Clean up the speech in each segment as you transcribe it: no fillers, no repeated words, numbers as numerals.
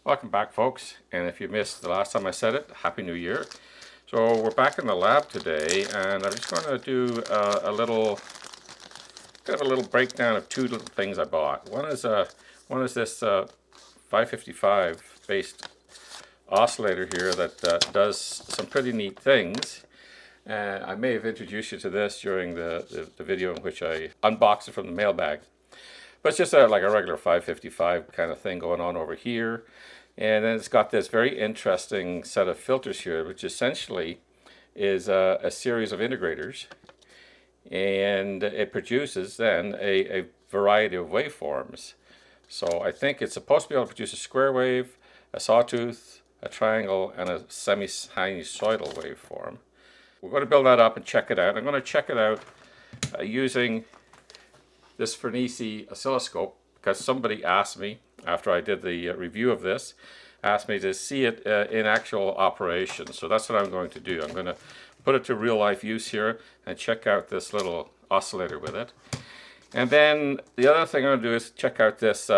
Welcome back, folks, and if you missed the last time I said it, Happy New Year. So we're back in the lab today, and I'm just going to do a little breakdown of two little things I bought. One is this 555 based oscillator here that does some pretty neat things. And I may have introduced you to this during the video in which I unboxed it from the mailbag. But it's just like a regular 555 kind of thing going on over here. And then it's got this very interesting set of filters here, which essentially is a series of integrators. And it produces then a variety of waveforms. So I think it's supposed to be able to produce a square wave, a sawtooth, a triangle, and a semi-sinusoidal waveform. We're going to build that up and check it out. I'm going to check it out using this FNIRSI oscilloscope, because somebody asked me after I did the review of this, asked me to see it in actual operation. So that's what I'm going to do. I'm going to put it to real life use here and check out this little oscillator with it. And then the other thing I'm going to do is check out this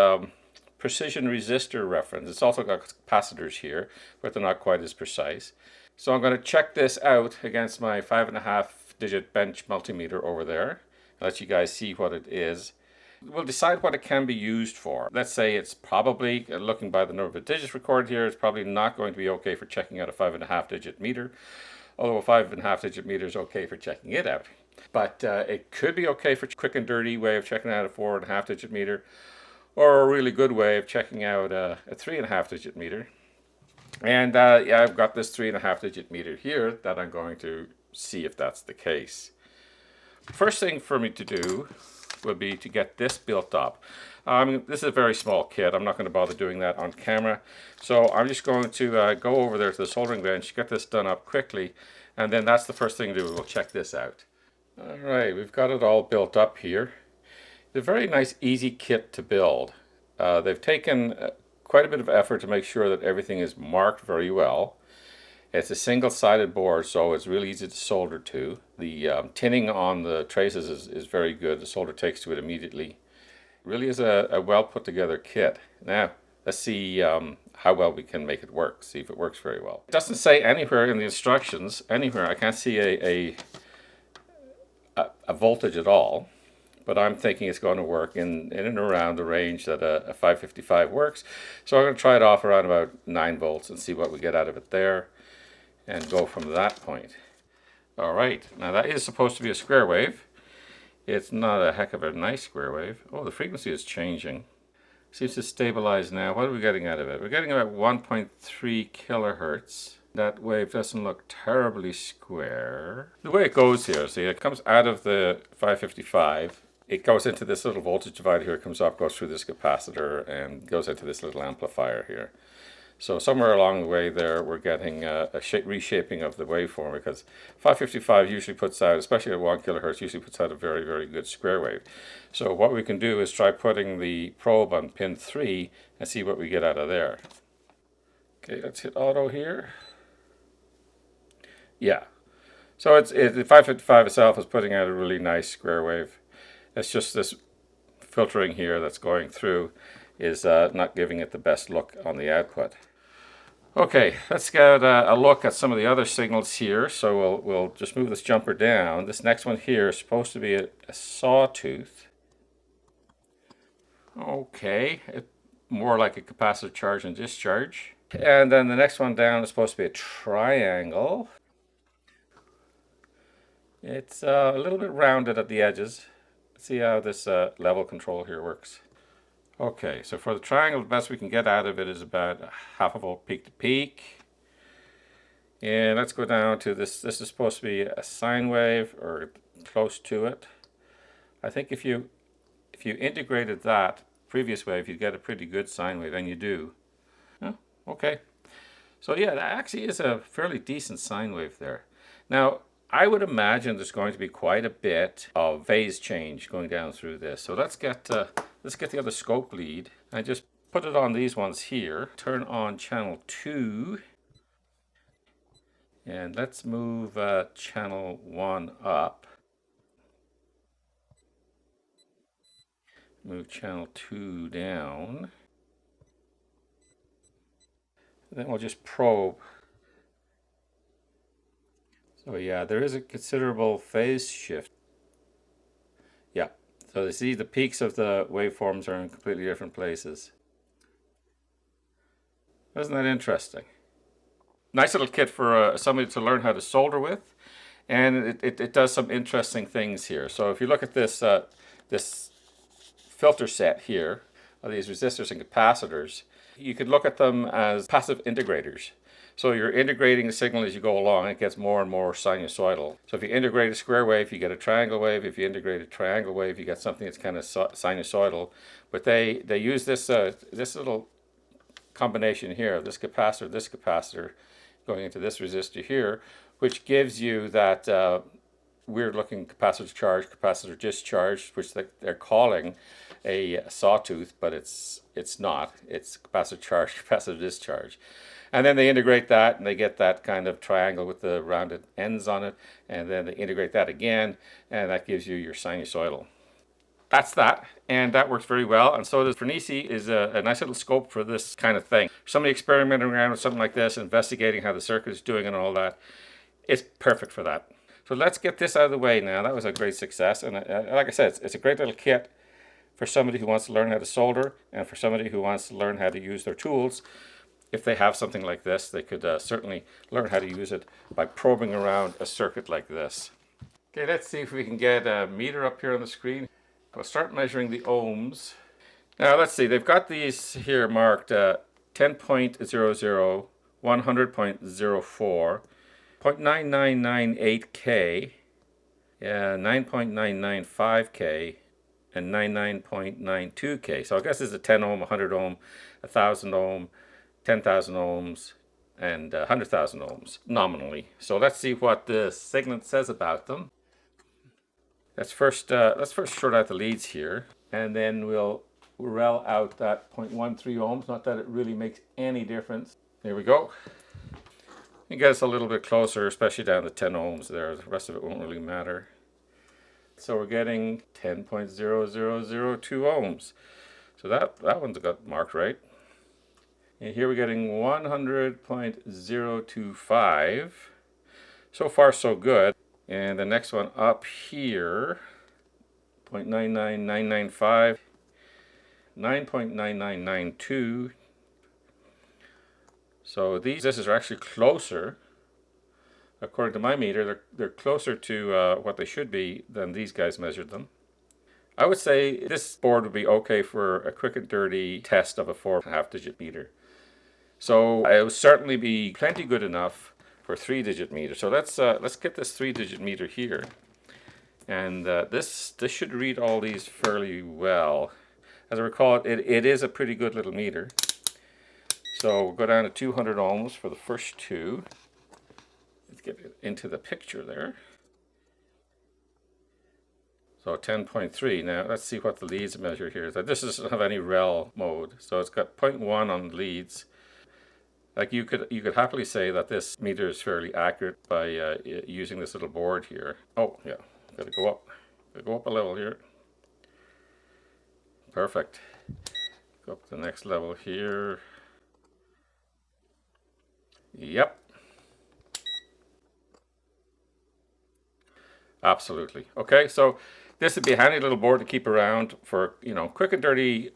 precision resistor reference. It's also got capacitors here, but they're not quite as precise. So I'm going to check this out against my 5.5 digit bench multimeter over there. Let you guys see what it is. We'll decide what it can be used for. Let's say it's probably, looking by the number of digits recorded here, it's probably not going to be okay for checking out a 5.5 digit meter, although a 5.5 digit meter is okay for checking it out. But it could be okay for a quick and dirty way of checking out a 4.5 digit meter, or a really good way of checking out a 3.5 digit meter. And yeah, I've got this 3.5 digit meter here that I'm going to see if that's the case. First thing for me to do would be to get this built up. This is a very small kit. I'm not going to bother doing that on camera. So I'm just going to go over there to the soldering bench, get this done up quickly, and then that's the first thing to do. We'll check this out. All right, we've got it all built up here. It's a very nice, easy kit to build. They've taken quite a bit of effort to make sure that everything is marked very well. It's a single-sided board, so it's really easy to solder to. The tinning on the traces is very good. The solder takes to it immediately. It really is a well put together kit. Now, let's see how well we can make it work, see if it works very well. It doesn't say anywhere in the instructions, anywhere, I can't see a voltage at all, but I'm thinking it's going to work in and around the range that a 555 works. So I'm going to try it off around about 9 volts and see what we get out of it there, and go from that point. All right, now that is supposed to be a square wave. It's not a heck of a nice square wave. Oh, the frequency is changing. Seems to stabilize now. What are we getting out of it? We're getting about 1.3 kilohertz. That wave doesn't look terribly square. The way it goes here, see, it comes out of the 555. It goes into this little voltage divider here, comes up, goes through this capacitor, and goes into this little amplifier here. So somewhere along the way there, we're getting a reshaping of the waveform, because 555 usually puts out, especially at 1 kilohertz, usually puts out a very, very good square wave. So what we can do is try putting the probe on pin 3 and see what we get out of there. Okay, let's hit auto here. Yeah. So the 555 itself is putting out a really nice square wave. It's just this filtering here that's going through is not giving it the best look on the output. Okay, let's get a look at some of the other signals here. So we'll just move this jumper down. This next one here is supposed to be a sawtooth. Okay, more like a capacitor charge and discharge. And then the next one down is supposed to be a triangle. It's a little bit rounded at the edges. Let's see how this level control here works. Okay, so for the triangle, the best we can get out of it is about 0.5 volt peak to peak. And let's go down to this. This is supposed to be a sine wave, or close to it. I think if you integrated that previous wave, you'd get a pretty good sine wave, and you do. Oh, okay. So yeah, that actually is a fairly decent sine wave there. Now, I would imagine there's going to be quite a bit of phase change going down through this. So let's get the other scope lead and just put it on these ones here. Turn on channel 2. And let's move channel 1 up. Move channel 2 down. Then we'll just probe. So yeah, there is a considerable phase shift. Yeah, so you see the peaks of the waveforms are in completely different places. Isn't that interesting? Nice little kit for somebody to learn how to solder with, and it does some interesting things here. So if you look at this filter set here of these resistors and capacitors, you could look at them as passive integrators. So you're integrating the signal as you go along, and it gets more and more sinusoidal. So if you integrate a square wave, you get a triangle wave. If you integrate a triangle wave, you get something that's kind of sinusoidal. But they use this this little combination here, this capacitor, going into this resistor here, which gives you that weird looking capacitor charge, capacitor discharge, which they're calling a sawtooth, but it's not. It's capacitor charge, capacitor discharge. And then they integrate that and they get that kind of triangle with the rounded ends on it, and then they integrate that again, and that gives you your sinusoidal. That's that, and that works very well. And so the FNIRSI is a nice little scope for this kind of thing. Somebody experimenting around with something like this, investigating how the circuit is doing and all that, it's perfect for that. So let's get this out of the way now. That was a great success, and like I said, it's a great little kit for somebody who wants to learn how to solder, and for somebody who wants to learn how to use their tools. If they have something like this, they could certainly learn how to use it by probing around a circuit like this. Okay, let's see if we can get a meter up here on the screen. We'll start measuring the ohms. Now let's see, they've got these here marked 10.00, 100.04, 0.9998K, 9.995K, and 99.92K. So I guess it's a 10 ohm, 100 ohm, 1,000 ohm, 10,000 ohms, and 100,000 ohms nominally. So let's see what the signal says about them. Let's first short out the leads here, and then we'll rel out that 0.13 ohms. Not that it really makes any difference. There we go. It gets a little bit closer, especially down to 10 ohms there. The rest of it won't really matter. So we're getting 10.0002 ohms. So that one's got marked right. And here we're getting 100.025. So far so good. And the next one up here, 0.99995, 9.9992. So this is actually closer. According to my meter, they're closer to what they should be than these guys measured them. I would say this board would be okay for a quick and dirty test of a 4.5 digit meter. So it would certainly be plenty good enough for a 3-digit meter. So let's get this 3-digit meter here, and this should read all these fairly well. As I recall, it is a pretty good little meter. So we'll go down to 200 ohms for the first two. Let's get it into the picture there. So 10.3. Now let's see what the leads measure here. This doesn't have any rel mode, so it's got 0.1 on the leads. Like you could happily say that this meter is fairly accurate by using this little board here. Oh yeah, gotta go up a level here. Perfect. Go up to the next level here. Yep. Absolutely. Okay, so this would be a handy little board to keep around for, quick and dirty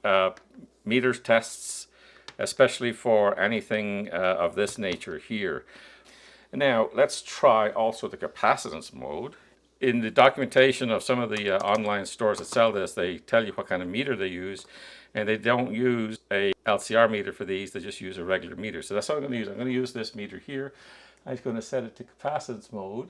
meters tests, especially for anything of this nature here. Now let's try also the capacitance mode. In the documentation of some of the online stores that sell this, they tell you what kind of meter they use, and they don't use a LCR meter for these. They just use a regular meter. So that's what I'm going to use. I'm going to use this meter here. I'm going to set it to capacitance mode,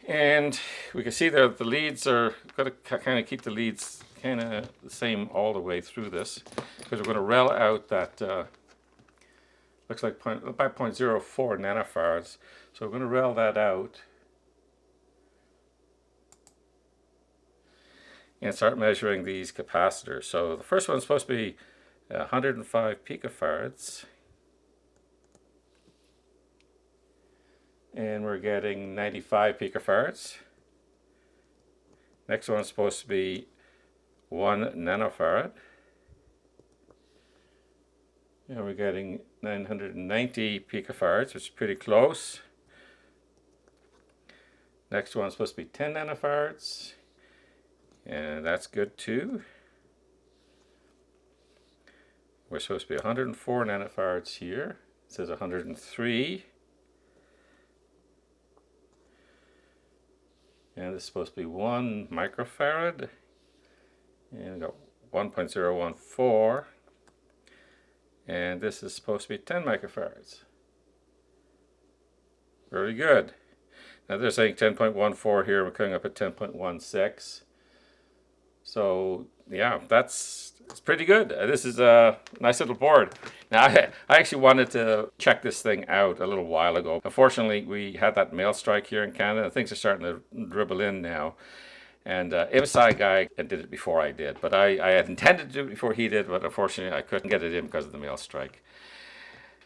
and we can see that the leads are going to kind of keep the leads kind of the same all the way through this, because we're going to rel out that looks like about 0.04 nanofarads. So we're going to rel that out and start measuring these capacitors. So the first one's supposed to be 105 picofarads, and we're getting 95 picofarads. Next one's supposed to be 1 nanofarad, And we're getting 990 picofards, which is pretty close. Next one's supposed to be 10 nanofards, and that's good too. We're supposed to be 104 nanofards here. It says 103. And this is supposed to be 1 microfarad. And we got 1.014. And this is supposed to be 10 microfarads. Very good. Now they're saying 10.14 here. We're coming up at 10.16. So yeah, it's pretty good. This is a nice little board. Now I actually wanted to check this thing out a little while ago. Unfortunately, we had that mail strike here in Canada. Things are starting to dribble in now. And MSI guy did it before I did, but I had intended to do it before he did, but unfortunately I couldn't get it in because of the mail strike.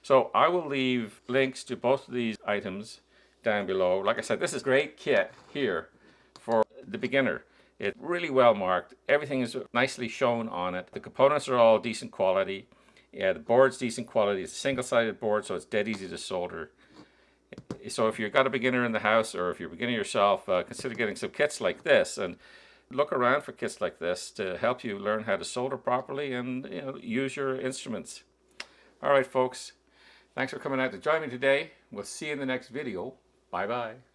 So I will leave links to both of these items down below. Like I said, this is a great kit here for the beginner. It's really well marked. Everything is nicely shown on it. The components are all decent quality. Yeah, the board's decent quality. It's a single-sided board, so it's dead easy to solder. So if you've got a beginner in the house, or if you're beginning yourself, consider getting some kits like this, and look around for kits like this to help you learn how to solder properly and use your instruments. All right, folks. Thanks for coming out to join me today. We'll see you in the next video. Bye-bye.